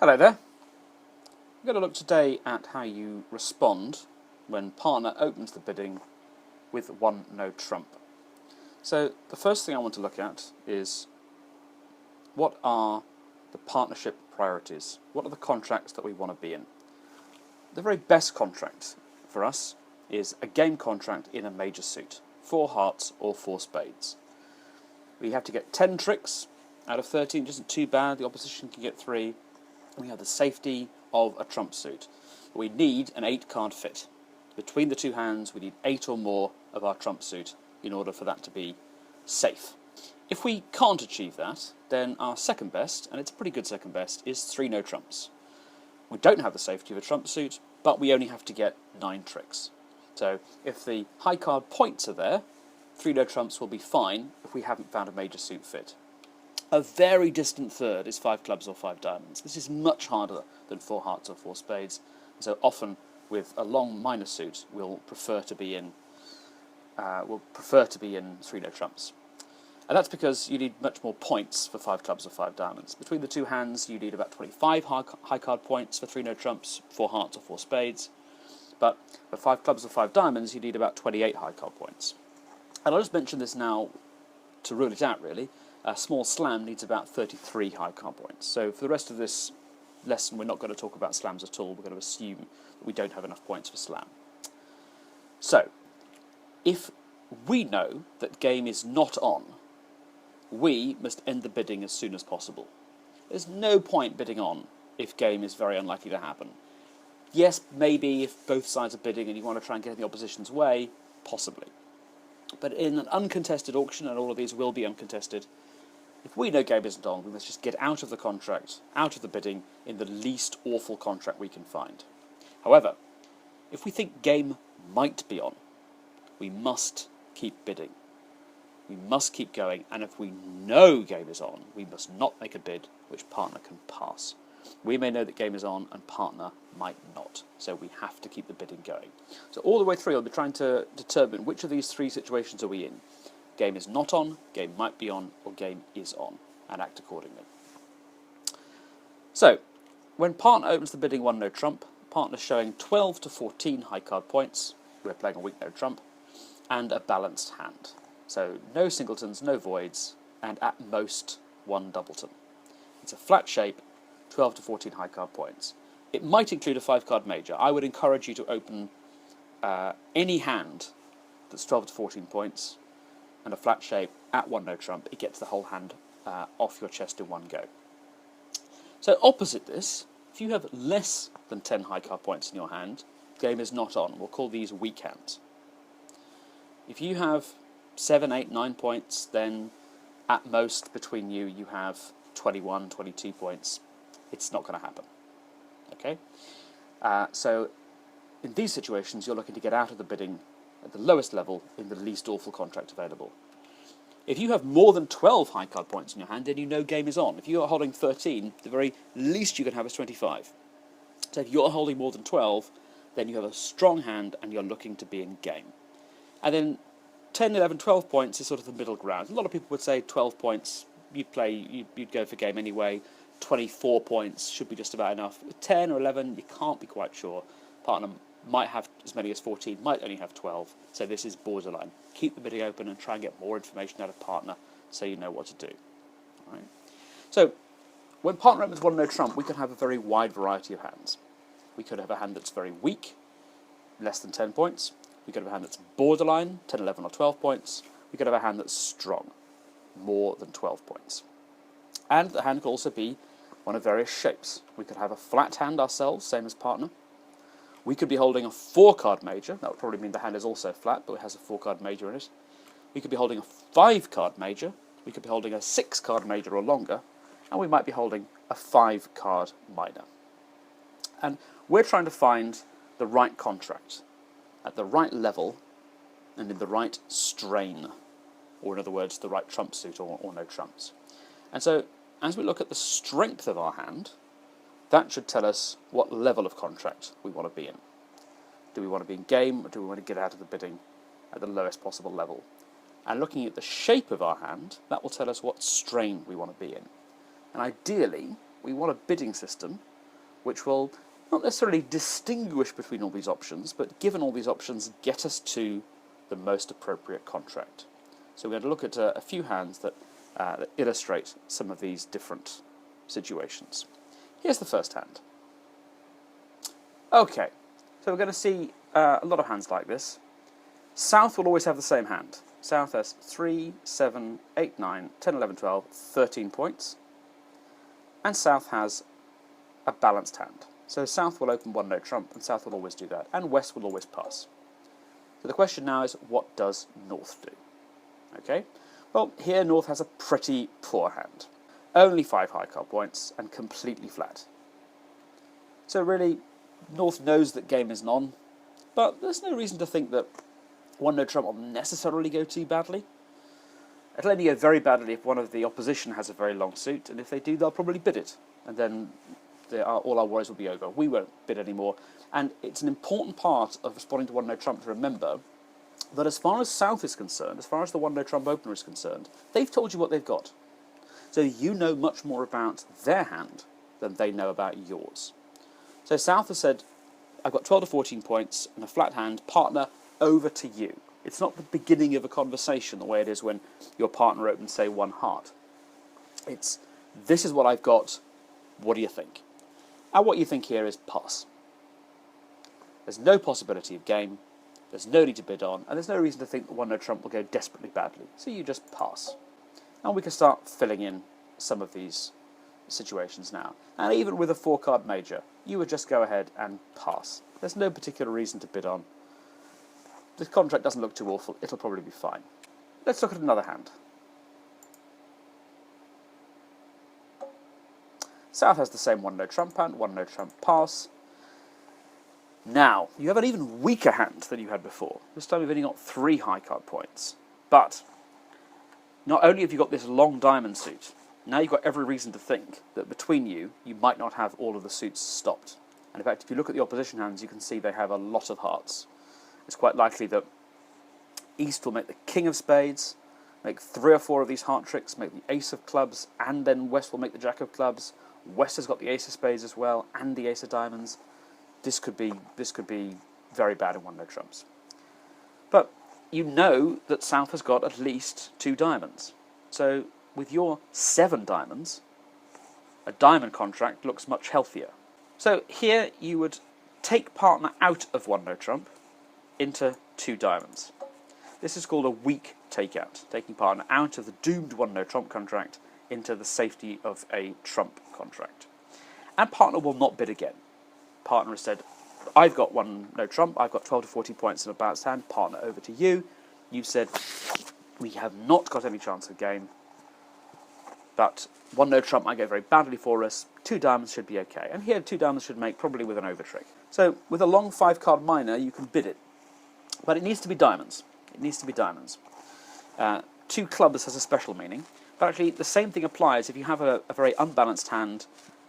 Hello there. We're going to look today at how you respond when partner opens the bidding with one no trump. So the first thing I want to look at is what are the partnership priorities? What are the contracts that we want to be in? The very best contract for us is a game contract in a major suit, 4 hearts or 4 spades. We have to get 10 tricks out of 13, which isn't too bad. The opposition can get 3. We have the safety of a trump suit. We need an 8-card fit. Between the two hands, we need 8 or more of our trump suit in order for that to be safe. If we can't achieve that, then our second best, and it's a pretty good second best, is 3 no trumps. We don't have the safety of a trump suit, but we only have to get 9 tricks. So if the high card points are there, 3 no trumps will be fine if we haven't found a major suit fit. A very distant third is 5 clubs or 5 diamonds. This is much harder than 4 hearts or 4 spades. So often with a long minor suit, we'll prefer to be in 3 no trumps. And that's because you need much more points for 5 clubs or 5 diamonds. Between the two hands, you need about 25 high card points for 3 no trumps, 4 hearts or 4 spades. But for 5 clubs or 5 diamonds, you need about 28 high card points. And I'll just mention this now to rule it out, really. A small slam needs about 33 high card points. So for the rest of this lesson, we're not going to talk about slams at all. We're going to assume that we don't have enough points for slam. So, if we know that game is not on, we must end the bidding as soon as possible. There's no point bidding on if game is very unlikely to happen. Yes, maybe if both sides are bidding and you want to try and get in the opposition's way, possibly. But in an uncontested auction, and all of these will be uncontested, if we know game isn't on, we must just get out of the contract, out of the bidding, in the least awful contract we can find. However, if we think game might be on, we must keep bidding. We must keep going, and if we know game is on, we must not make a bid which partner can pass. We may know that game is on, and partner might not, so we have to keep the bidding going. So all the way through, I'll be trying to determine which of these 3 situations are we in. Game is not on, game might be on, or game is on, and act accordingly. So, when partner opens the bidding 1 no trump, partner showing 12 to 14 high card points, we're playing a weak no trump, and a balanced hand. So no singletons, no voids, and at most 1 doubleton. It's a flat shape, 12 to 14 high card points. It might include a 5-card major. I would encourage you to open any hand that's 12 to 14 points, and a flat shape at 1 no trump. It gets the whole hand off your chest in one go. So opposite this, if you have less than 10 high card points in your hand, game is not on. We'll call these weak hands. If you have 7, 8, 9 points, then at most between you, you have 21, 22 points. It's not going to happen. Okay? So in these situations, you're looking to get out of the bidding at the lowest level in the least awful contract available. If you have more than 12 high card points in your hand, then you know game is on. If you are holding 13, the very least you can have is 25. So if you're holding more than 12, then you have a strong hand and you're looking to be in game. And then 10, 11, 12 points is sort of the middle ground. A lot of people would say 12 points, you'd go for game anyway. 24 points should be just about enough. 10 or 11, you can't be quite sure. Partner might have as many as 14, might only have 12, so this is borderline. Keep the bidding open and try and get more information out of partner so you know what to do. All right. So, when partner opens 1 no trump, we could have a very wide variety of hands. We could have a hand that's very weak, less than 10 points. We could have a hand that's borderline, 10, 11 or 12 points. We could have a hand that's strong, more than 12 points. And the hand could also be one of various shapes. We could have a flat hand ourselves, same as partner. We could be holding a 4-card major. That would probably mean the hand is also flat, but it has a 4-card major in it. We could be holding a 5-card major. We could be holding a 6-card major or longer. And we might be holding a 5-card minor. And we're trying to find the right contract at the right level and in the right strain. Or in other words, the right trump suit or no trumps. And so, as we look at the strength of our hand, that should tell us what level of contract we want to be in. Do we want to be in game, or do we want to get out of the bidding at the lowest possible level? And looking at the shape of our hand, that will tell us what strain we want to be in. And ideally, we want a bidding system which will not necessarily distinguish between all these options, but given all these options, get us to the most appropriate contract. So we're going to look at a few hands that illustrate some of these different situations. Here's the first hand. Okay, so we're going to see a lot of hands like this. South will always have the same hand. South has 3, 7, 8, 9, 10, 11, 12, 13 points. And South has a balanced hand. So South will open one no trump, and South will always do that. And West will always pass. So the question now is, what does North do? Okay, well, here North has a pretty poor hand. Only 5 high card points, and completely flat. So really, North knows that game isn't on, but there's no reason to think that one no trump will necessarily go too badly. It'll only go very badly if one of the opposition has a very long suit, and if they do, they'll probably bid it, and then all our worries will be over. We won't bid anymore, and it's an important part of responding to one no trump to remember that as far as South is concerned, as far as the one no trump opener is concerned, they've told you what they've got. So you know much more about their hand than they know about yours. So South has said, I've got 12 to 14 points and a flat hand, partner, over to you. It's not the beginning of a conversation the way it is when your partner opens, say, one heart. It's, this is what I've got, what do you think? And what you think here is pass. There's no possibility of game, there's no need to bid on, and there's no reason to think that one no trump will go desperately badly. So you just pass. And we can start filling in some of these situations now. And even with a 4-card major, you would just go ahead and pass. There's no particular reason to bid on. The contract doesn't look too awful, it'll probably be fine. Let's look at another hand. South has the same one no trump hand, one no trump pass. Now, you have an even weaker hand than you had before. This time you've only got 3 high card points. But not only have you got this long diamond suit, now you've got every reason to think that between you, you might not have all of the suits stopped. And in fact, if you look at the opposition hands, you can see they have a lot of hearts. It's quite likely that East will make the king of spades, make 3 or 4 of these heart tricks, make the ace of clubs, and then West will make the jack of clubs. West has got the ace of spades as well, and the ace of diamonds. This could be very bad in one no trumps. But you know that South has got at least 2 diamonds. So with your 7 diamonds, a diamond contract looks much healthier. So here you would take partner out of one no trump into 2 diamonds. This is called a weak takeout, taking partner out of the doomed one no trump contract into the safety of a trump contract. And partner will not bid again. Partner has said, I've got one no trump, I've got 12 to 40 points in a balanced hand, partner over to you. You've said, we have not got any chance of game, but one no trump might go very badly for us, 2 diamonds should be okay. And here 2 diamonds should make probably with an over trick. So with a long 5-card minor, you can bid it. But it needs to be diamonds. It needs to be diamonds. 2 clubs has a special meaning, but actually the same thing applies if you have a very unbalanced hand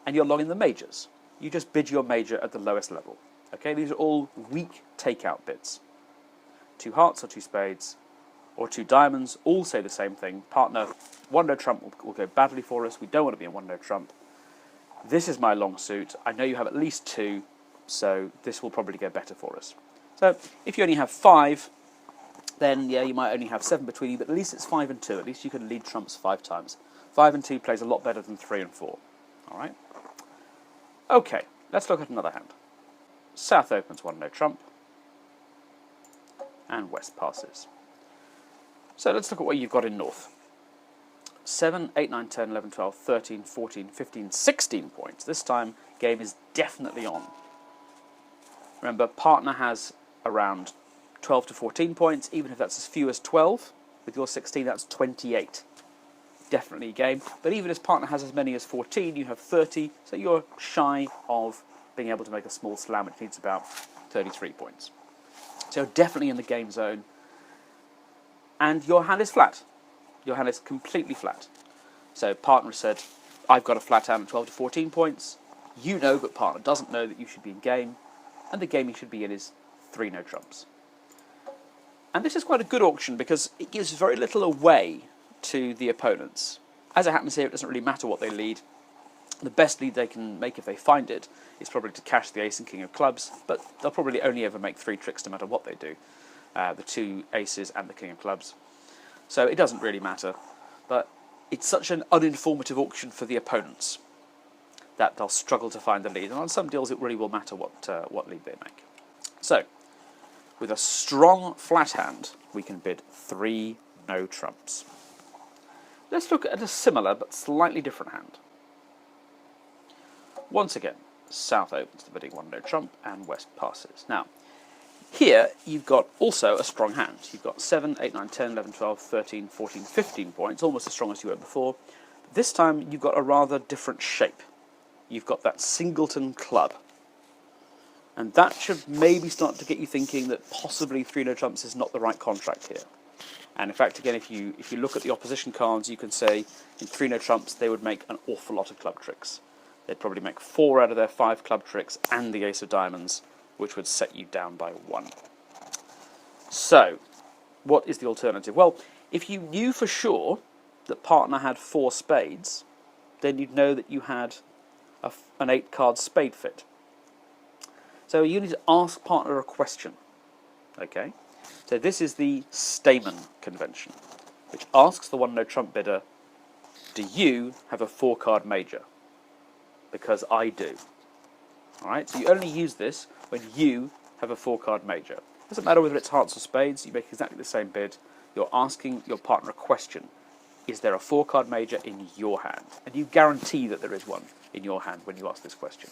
and you're long in the majors. You just bid your major at the lowest level. Okay, these are all weak takeout bids. 2 hearts or 2 spades, or 2 diamonds, all say the same thing. Partner, one no trump will go badly for us. We don't want to be in one no trump. This is my long suit. I know you have at least 2, so this will probably go better for us. So if you only have 5, then yeah, you might only have 7 between you, but at least it's 5 and 2. At least you can lead trumps 5 times. 5 and 2 plays a lot better than 3 and 4. All right. Okay, let's look at another hand. South opens one no trump, and West passes. So let's look at what you've got in North. 7, 8, 9, 10, 11, 12, 13, 14, 15, 16 points. This time, game is definitely on. Remember, partner has around 12 to 14 points, even if that's as few as 12. With your 16, that's 28. Definitely a game. But even if partner has as many as 14, you have 30, so you're shy of being able to make a small slam, which needs about 33 points. So you're definitely in the game zone. And your hand is flat. Your hand is completely flat. So partner said, I've got a flat hand of 12 to 14 points. You know, but partner doesn't know that you should be in game. And the game you should be in is 3 no trumps. And this is quite a good auction because it gives very little away to the opponents. As it happens here, it doesn't really matter what they lead. The best lead they can make if they find it is probably to cash the ace and king of clubs, but they'll probably only ever make 3 tricks no matter what they do. The 2 aces and the king of clubs. So it doesn't really matter, but it's such an uninformative auction for the opponents that they'll struggle to find the lead, and on some deals it really will matter what lead they make. So, with a strong flat hand, we can bid 3 no trumps. Let's look at a similar but slightly different hand. Once again, South opens the bidding 1 no trump and West passes. Now, here you've got also a strong hand. You've got 7, 8, 9, 10, 11, 12, 13, 14, 15 points, almost as strong as you were before. But this time you've got a rather different shape. You've got that singleton club. And that should maybe start to get you thinking that possibly 3 no trumps is not the right contract here. And in fact, again, if you look at the opposition cards, you can say in 3 no trumps they would make an awful lot of club tricks. They'd probably make 4 out of their 5 club tricks and the ace of diamonds, which would set you down by 1. So, what is the alternative? Well, if you knew for sure that partner had 4 spades, then you'd know that you had an 8-card spade fit. So you need to ask partner a question. Okay? So this is the Stayman convention, which asks the 1 no trump bidder, do you have a 4-card major? Because I do. Alright, so you only use this when you have a 4-card major. It doesn't matter whether it's hearts or spades, you make exactly the same bid. You're asking your partner a question. Is there a 4-card major in your hand? And you guarantee that there is one in your hand when you ask this question.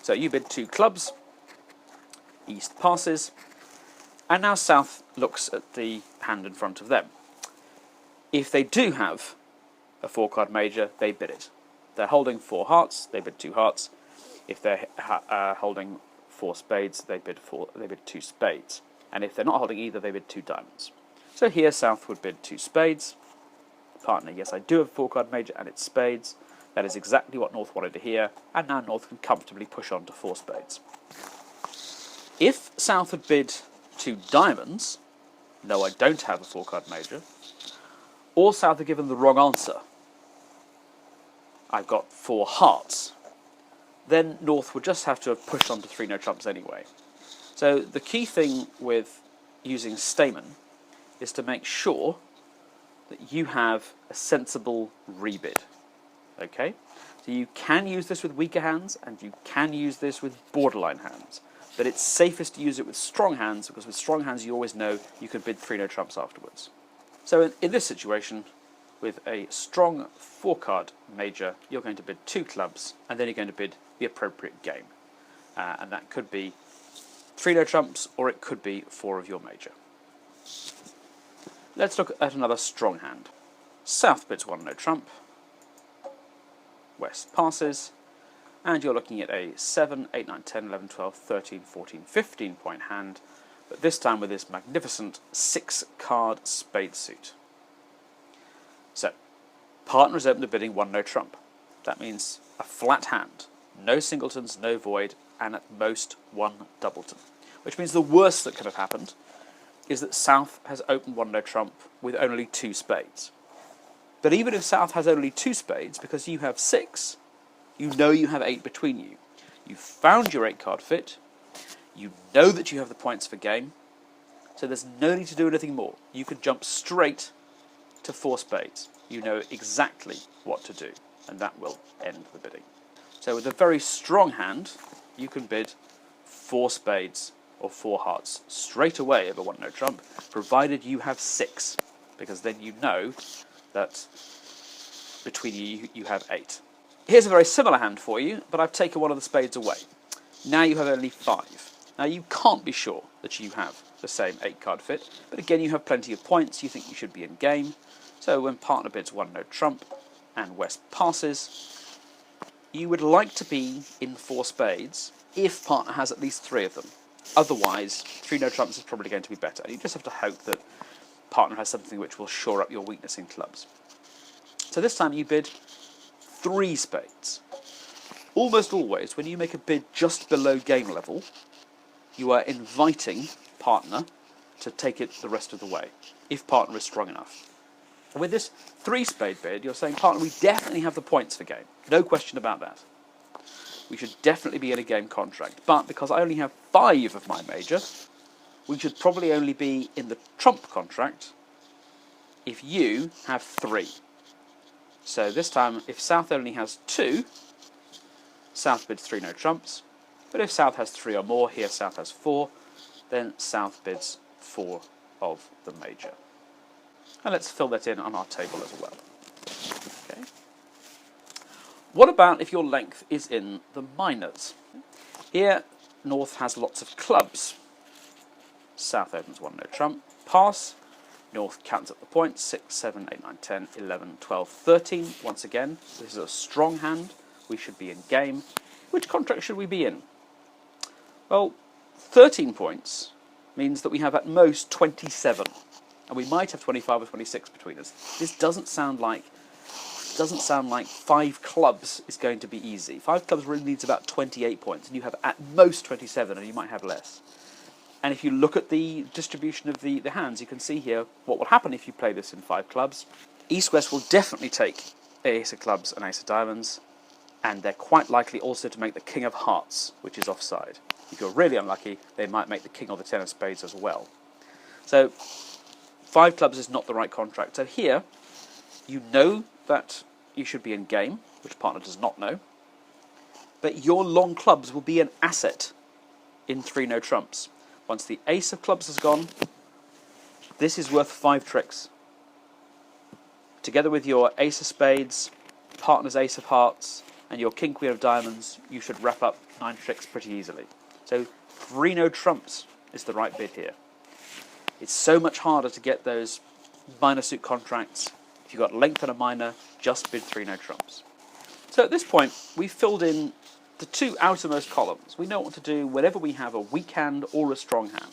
So you bid 2 clubs, East passes, and now South looks at the hand in front of them. If they do have a 4-card major, they bid it. They're holding 4 hearts, they bid 2 hearts. If they're holding 4 spades, they bid 2 spades. And if they're not holding either, they bid 2 diamonds. So here South would bid 2 spades. Partner, yes, I do have a 4-card major and it's spades. That is exactly what North wanted to hear, and now North can comfortably push on to 4 spades. If South had bid 2 diamonds, no, I don't have a 4-card major, or South had given the wrong answer, I've got 4 hearts, then North would just have to have pushed on to 3 no trumps anyway. So the key thing with using Stayman is to make sure that you have a sensible rebid. Okay? So you can use this with weaker hands, and you can use this with borderline hands. But it's safest to use it with strong hands, because with strong hands you always know you can bid 3 no trumps afterwards. So in this situation, with a strong 4-card major, you're going to bid 2 clubs, and then you're going to bid the appropriate game. And that could be 3 no trumps, or it could be 4 of your major. Let's look at another strong hand. South bids 1 no trump, West passes, and you're looking at a 7, 8, 9, 10, 11, 12, 13, 14, 15 point hand, but this time with this magnificent 6-card spade suit. So, partner is open to bidding 1 no trump. That means a flat hand, no singletons, no void, and at most 1 doubleton. Which means the worst that could have happened is that South has opened 1 no trump with only 2 spades. But even if South has only 2 spades, because you have 6, you know you have 8 between you. You've found your 8-card fit, you know that you have the points for game, so there's no need to do anything more. You can jump straight to 4 spades. You know exactly what to do, and that will end the bidding. So with a very strong hand, you can bid 4 spades or 4 hearts straight away over 1 no trump, provided you have 6, because then you know that between you have 8. Here's a very similar hand for you, but I've taken one of the spades away. Now you have only 5. Now you can't be sure that you have the same 8-card fit, but again you have plenty of points, you think you should be in game. So when partner bids 1 no trump and West passes, you would like to be in 4 spades if partner has at least 3 of them. Otherwise, 3 no trumps is probably going to be better, and you just have to hope that partner has something which will shore up your weakness in clubs. So this time you bid 3 spades. Almost always, when you make a bid just below game level, you are inviting partner to take it the rest of the way, if partner is strong enough. And with this 3 spade bid, you're saying, partner, we definitely have the points for game. No question about that. We should definitely be in a game contract. But because I only have 5 of my major, we should probably only be in the trump contract if you have 3. So this time, if South only has 2, South bids 3 no trumps. But if South has 3 or more, here South has 4, then South bids 4 of the major. And let's fill that in on our table as well. Okay. What about if your length is in the minors? Here, North has lots of clubs. South opens 1 no trump. Pass. North counts up the points. 6, 7, 8, 9, 10, 11, 12, 13. Once again, this is a strong hand. We should be in game. Which contract should we be in? Well, 13 points means that we have at most 27. And we might have 25 or 26 between us. This doesn't sound like 5 clubs is going to be easy. 5 clubs really needs about 28 points, and you have at most 27, and you might have less. And if you look at the distribution of the hands, you can see here what will happen if you play this in 5 clubs. East-West will definitely take ace of clubs and ace of diamonds, and they're quite likely also to make the king of hearts, which is offside. If you're really unlucky, they might make the king or the 10 of spades as well. So 5 clubs is not the right contract. So here, you know that you should be in game, which partner does not know, but your long clubs will be an asset in 3 no trumps. Once the ace of clubs has gone, this is worth 5 tricks. Together with your ace of spades, partner's ace of hearts, and your king queen of diamonds, you should wrap up 9 tricks pretty easily. So 3 no trumps is the right bid here. It's so much harder to get those minor suit contracts. If you've got length and a minor, just bid 3 no trumps. So at this point, we've filled in the 2 outermost columns. We know what to do whenever we have a weak hand or a strong hand.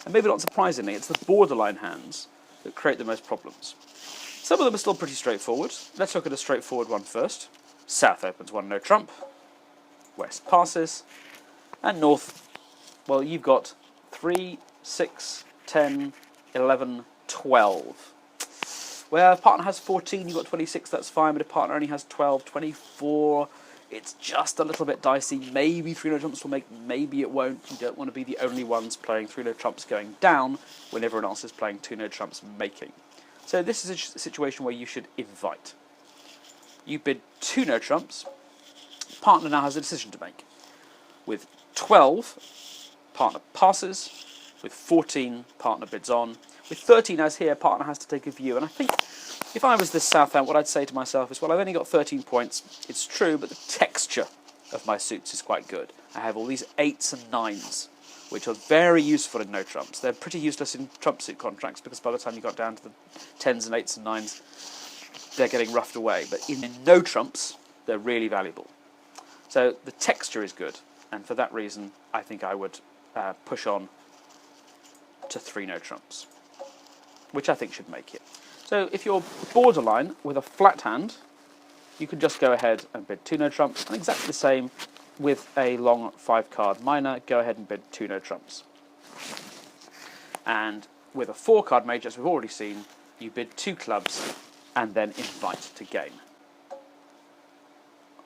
And maybe not surprisingly, it's the borderline hands that create the most problems. Some of them are still pretty straightforward. Let's look at a straightforward one first. South opens 1 no trump. West passes. And North, well, you've got 3, 6, 10, 11, 12. Where a partner has 14, you've got 26, that's fine, but if a partner only has 12, 24, it's just a little bit dicey. Maybe 3 no trumps will make, maybe it won't. You don't want to be the only ones playing 3 no trumps going down when everyone else is playing 2 no trumps making. So this is a situation where you should invite. You bid 2 no trumps. Partner now has a decision to make. With 12, partner passes. With 14, partner bids on. With 13, as here, partner has to take a view. And I think if I was this South hand, what I'd say to myself is, well, I've only got 13 points. It's true, but the texture of my suits is quite good. I have all these 8s and 9s, which are very useful in no trumps. They're pretty useless in trump suit contracts, because by the time you got down to the 10s and 8s and 9s, they're getting roughed away. But in no trumps, they're really valuable. So the texture is good. And for that reason, I think I would push on to 3 no trumps, which I think should make it. So if you're borderline with a flat hand, you can just go ahead and bid 2 no trumps, and exactly the same with a long 5-card minor, go ahead and bid 2 no trumps. And with a 4-card major, as we've already seen, you bid 2 clubs and then invite to game.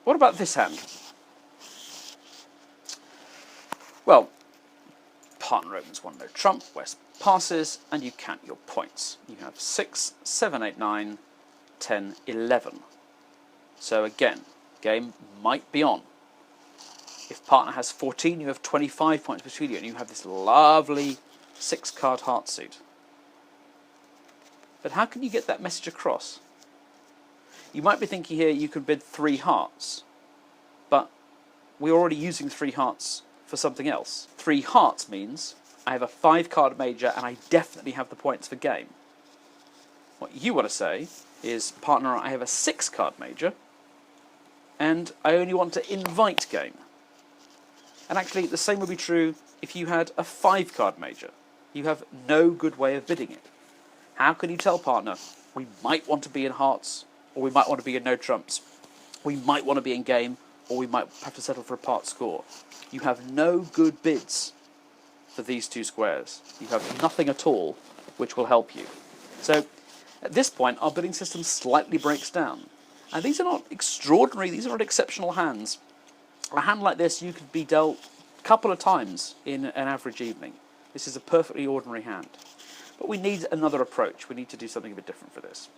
What about this hand? Well, partner opens 1 no trump, West passes, and you count your points. You have 6, 7, 8, 9, 10, 11. So again, game might be on. If partner has 14, you have 25 points between you, and you have this lovely 6-card heart suit. But how can you get that message across? You might be thinking here you can bid 3 hearts, but we're already using 3 hearts for something else. 3 hearts means I have a 5-card major and I definitely have the points for game. What you want to say is, partner, I have a 6-card major and I only want to invite game. And actually the same would be true if you had a 5-card major. You have no good way of bidding it. How can you tell partner, we might want to be in hearts, or we might want to be in no trumps, we might want to be in game, or we might have to settle for a part score? You have no good bids for these 2 squares. You have nothing at all which will help you. So At this point, our bidding system slightly breaks down. And these are not extraordinary, these are not exceptional hands. A hand like this, you could be dealt a couple of times in an average evening. This is a perfectly ordinary hand. But we need another approach. We need to do something a bit different for this.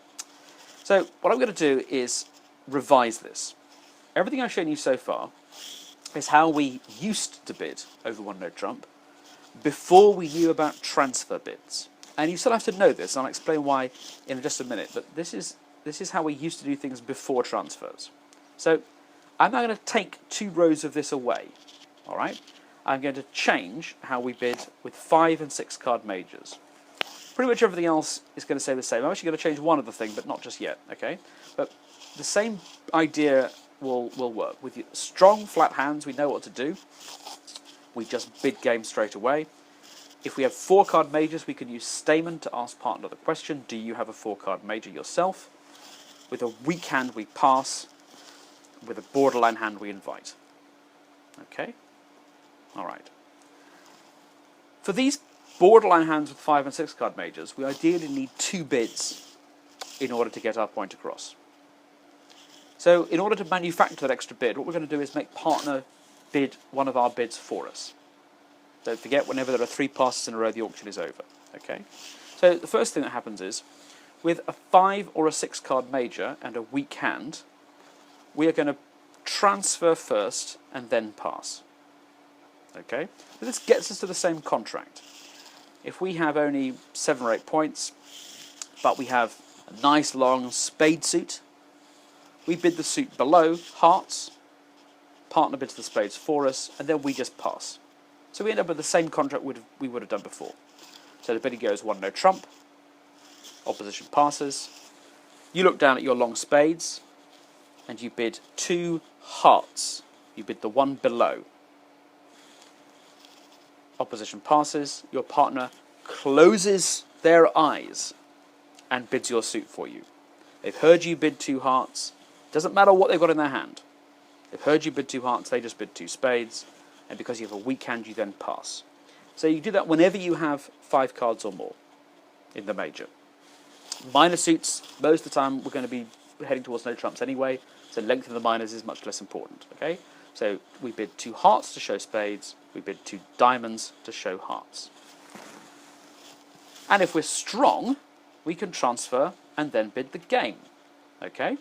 So what I'm going to do is revise this. Everything I've shown you so far is how we used to bid over one-no trump before we knew about transfer bids. And you still have to know this, and I'll explain why in just a minute, but this is how we used to do things before transfers. So I'm now going to take 2 rows of this away, all right? I'm going to change how we bid with 5 and 6 card majors. Pretty much everything else is going to stay the same. I'm actually going to change one other thing, but not just yet, okay? But the same idea will work. With strong flat hands, we know what to do. We just bid game straight away. If we have 4 card majors, we can use Stayman to ask partner the question, do you have a 4 card major yourself? With a weak hand, we pass. With a borderline hand, we invite. Okay? All right. For these borderline hands with 5 and 6 card majors, we ideally need 2 bids in order to get our point across. So in order to manufacture that extra bid, what we're going to do is make partner bid one of our bids for us. Don't forget, whenever there are 3 passes in a row, the auction is over. Okay? So the first thing that happens is, with a 5 or a 6 card major and a weak hand, we are going to transfer first and then pass. Okay? So this gets us to the same contract. If we have only 7 or 8 points, but we have a nice long spade suit, we bid the suit below, hearts, partner bids the spades for us, and then we just pass. So we end up with the same contract we would have done before. So the bidding goes one no trump, opposition passes, you look down at your long spades, and you bid 2 hearts. You bid the one below. Opposition passes, your partner closes their eyes and bids your suit for you. They've heard you bid 2 hearts. Doesn't matter what they've got in their hand. They've heard you bid 2 hearts, they just bid 2 spades, and because you have a weak hand, you then pass. So you do that whenever you have 5 cards or more in the major. Minor suits, most of the time we're going to be heading towards no trumps anyway, so length of the minors is much less important. Okay, so we bid 2 hearts to show spades, we bid 2 diamonds to show hearts. And if we're strong, we can transfer and then bid the game. Okay,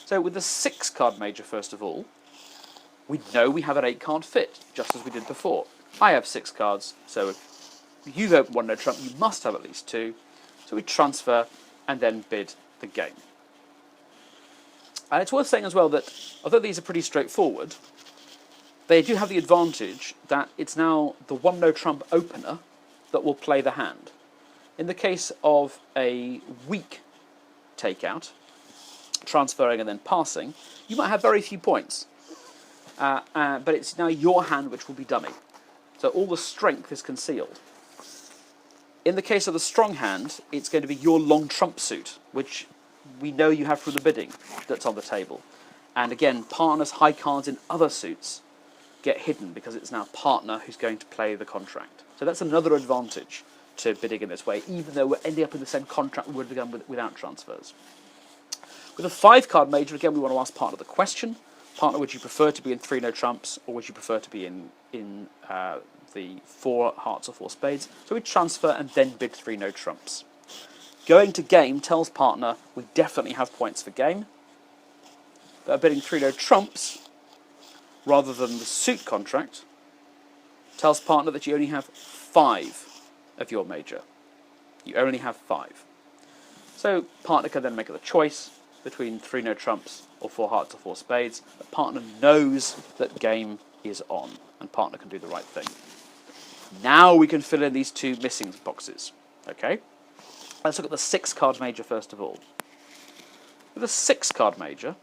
so with the 6 card major first of all, we know we have an 8 card fit, just as we did before. I have 6 cards, so if you've opened one no trump, you must have at least 2. So we transfer and then bid the game. And it's worth saying as well that, although these are pretty straightforward, they do have the advantage that it's now the one no trump opener that will play the hand. In the case of a weak takeout, transferring and then passing, you might have very few points. But it's now your hand which will be dummy. So all the strength is concealed. In the case of the strong hand, it's going to be your long trump suit, which we know you have from the bidding that's on the table. And again, partners' high cards in other suits get hidden because it's now partner who's going to play the contract. So that's another advantage to bidding in this way, even though we're ending up in the same contract we would have done without transfers. With a 5 card major, again, we want to ask partner the question. Partner, would you prefer to be in 3 no trumps, or would you prefer to be in the 4 hearts or 4 spades? So we transfer and then bid 3 no trumps. Going to game tells partner we definitely have points for game. But bidding 3 no trumps, rather than the suit contract, tells partner that you only have 5 of your major. You only have 5. So partner can then make the choice between 3 no trumps or 4 hearts or 4 spades. The partner knows that game is on, and partner can do the right thing. Now we can fill in these 2 missing boxes. Okay? Let's look at the 6 card major first of all. With a 6 card major,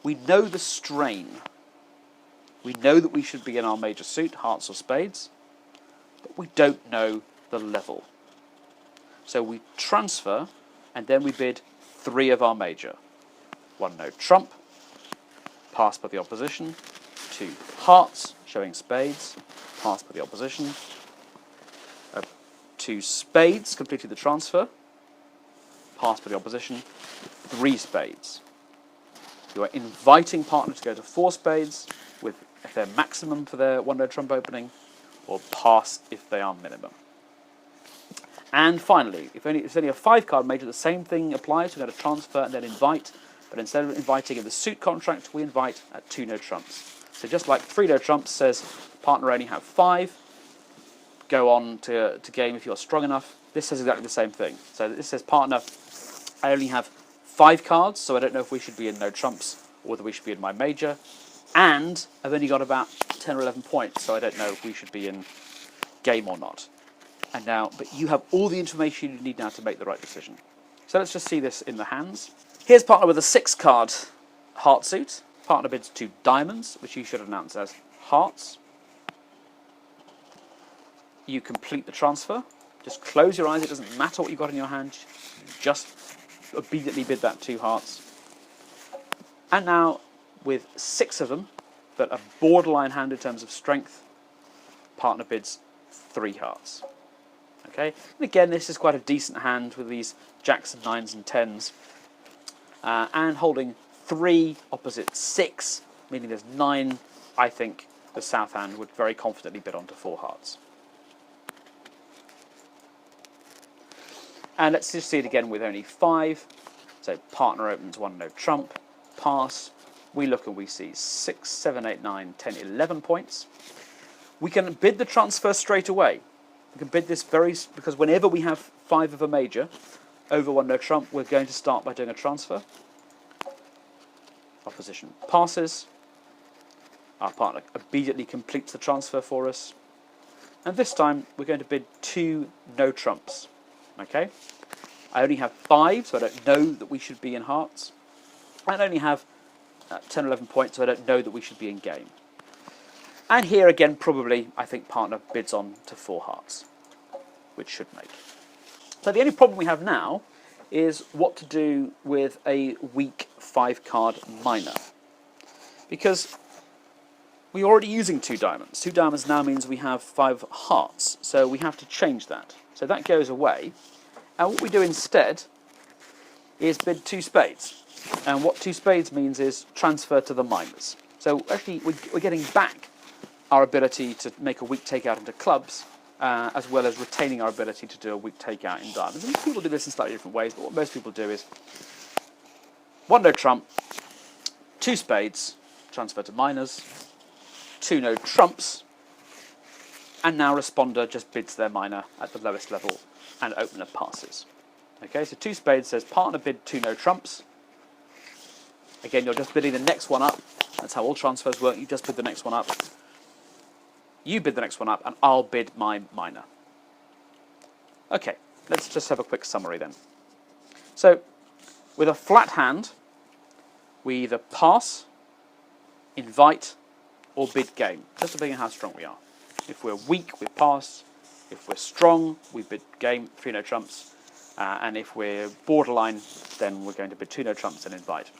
we know the strain. We know that we should be in our major suit, hearts or spades, but we don't know the level. So we transfer, and then we bid 3 of our major. 1 no trump, passed by the opposition. 2 hearts, showing spades, passed by the opposition. 2 spades, completed the transfer. passed by the opposition, 3 spades. You are inviting partner to go to 4 spades with if they're maximum for their one-note trump opening, or pass if they are minimum. And finally, if it's only a 5-card major, the same thing applies. We're going to transfer and then invite, but instead of inviting in the suit contract, we invite at 2 no trumps. So just like 3 no trumps says partner only have 5, go on to game if you're strong enough. This says exactly the same thing. So this says partner, I only have 5 cards, so I don't know if we should be in no trumps or whether we should be in my major. And I've only got about 10 or 11 points, so I don't know if we should be in game or not. And now, but you have all the information you need now to make the right decision. So let's just see this in the hands. Here's partner with a 6-card heart suit. Partner bids 2 diamonds, which you should announce as hearts. You complete the transfer. Just close your eyes, it doesn't matter what you've got in your hand. Just immediately bid that 2 hearts. And now, with 6 of them, but a borderline hand in terms of strength, partner bids 3 hearts. Okay, and again, this is quite a decent hand with these jacks and 9s and 10s, and holding 3 opposite 6, meaning there's 9. I think the south hand would very confidently bid onto 4 hearts. And let's just see it again with only 5. So partner opens 1 no trump, pass. We look and we see 6, 7, 8, 9, 10, 11 points. We can bid the transfer straight away. We can bid this because whenever we have 5 of a major over 1 no trump, we're going to start by doing a transfer. Opposition passes. Our partner immediately completes the transfer for us. And this time we're going to bid 2 no trumps. Okay? I only have 5, so I don't know that we should be in hearts. I only have 10 or 11 points, so I don't know that we should be in game. And here again, probably, I think partner bids on to 4 hearts, which should make. So the only problem we have now is what to do with a weak 5-card minor. Because we're already using 2 diamonds. 2 diamonds now means we have 5 hearts, so we have to change that. So that goes away. And what we do instead is bid 2 spades. And what 2 spades means is transfer to the minors. So actually, we're getting back our ability to make a weak takeout into clubs, as well as retaining our ability to do a weak takeout in diamonds. And people do this in slightly different ways, but what most people do is 1 no trump, 2 spades, transfer to minors, 2 no trumps, and now responder just bids their minor at the lowest level and opener passes. Okay, so 2 spades says partner bid 2 no trumps. Again, you're just bidding the next one up. That's how all transfers work. You just bid the next one up. You bid the next one up, and I'll bid my minor. Okay, let's just have a quick summary then. So, with a flat hand, we either pass, invite, or bid game, just depending on how strong we are. If we're weak, we pass. If we're strong, we bid game, 3 no trumps. And if we're borderline, then we're going to bid 2 no trumps and invite.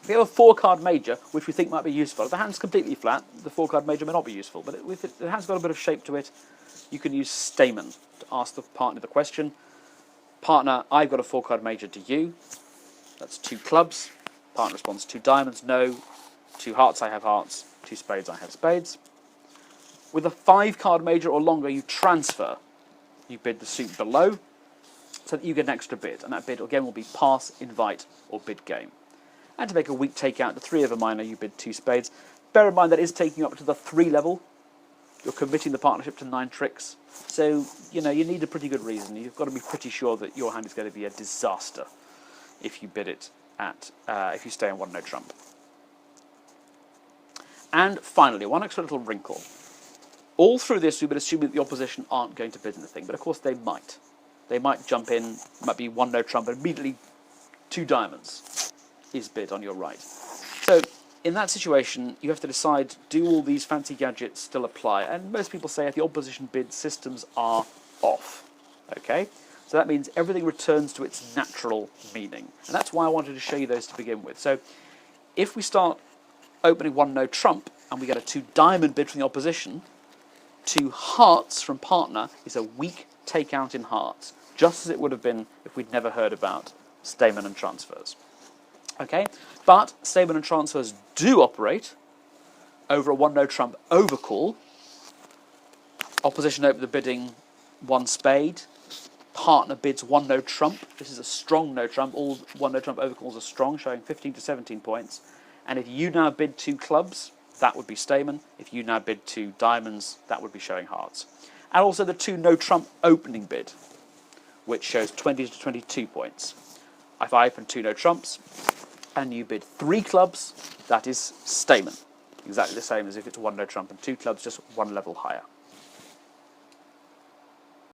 If we have a 4-card major, which we think might be useful, if the hand's completely flat, the 4-card major may not be useful, but if the hand's got a bit of shape to it, you can use Stayman to ask the partner the question. Partner, I've got a 4-card major, do you? That's 2 clubs. Partner responds 2 diamonds, no. 2 hearts, I have hearts. 2 spades, I have spades. With a 5-card major or longer, you transfer. You bid the suit below, so that you get an extra bid, and that bid again will be pass, invite, or bid game. And to make a weak takeout to 3 of a minor, you bid 2 spades. Bear in mind that is taking you up to the 3 level. You're committing the partnership to 9 tricks. So, you need a pretty good reason. You've got to be pretty sure that your hand is going to be a disaster if you bid it at, if you stay on 1 no trump. And finally, one extra little wrinkle. All through this, we've been assuming that the opposition aren't going to bid anything, but of course they might. They might jump in, might be 1 no trump, and immediately 2 diamonds is bid on your right. So in that situation, you have to decide, do all these fancy gadgets still apply? And most people say if the opposition bid, systems are off. Okay? So that means everything returns to its natural meaning. And that's why I wanted to show you those to begin with. So if we start opening 1 no trump, and we get a 2 diamond bid from the opposition, 2 hearts from partner is a weak takeout in hearts, just as it would have been if we'd never heard about Stayman and Transfers. Okay, but Stayman and Transfers do operate over a one no trump overcall. Opposition open the bidding one spade. Partner bids one no trump. This is a strong no trump. All one no trump overcalls are strong, showing 15 to 17 points. And if you now bid two clubs, that would be Stayman. If you now bid two diamonds, that would be showing hearts. And also the two no trump opening bid, which shows 20 to 22 points. If I open two no trumps and you bid three clubs, that is Stayman. Exactly the same as if it's one no trump and two clubs, just one level higher.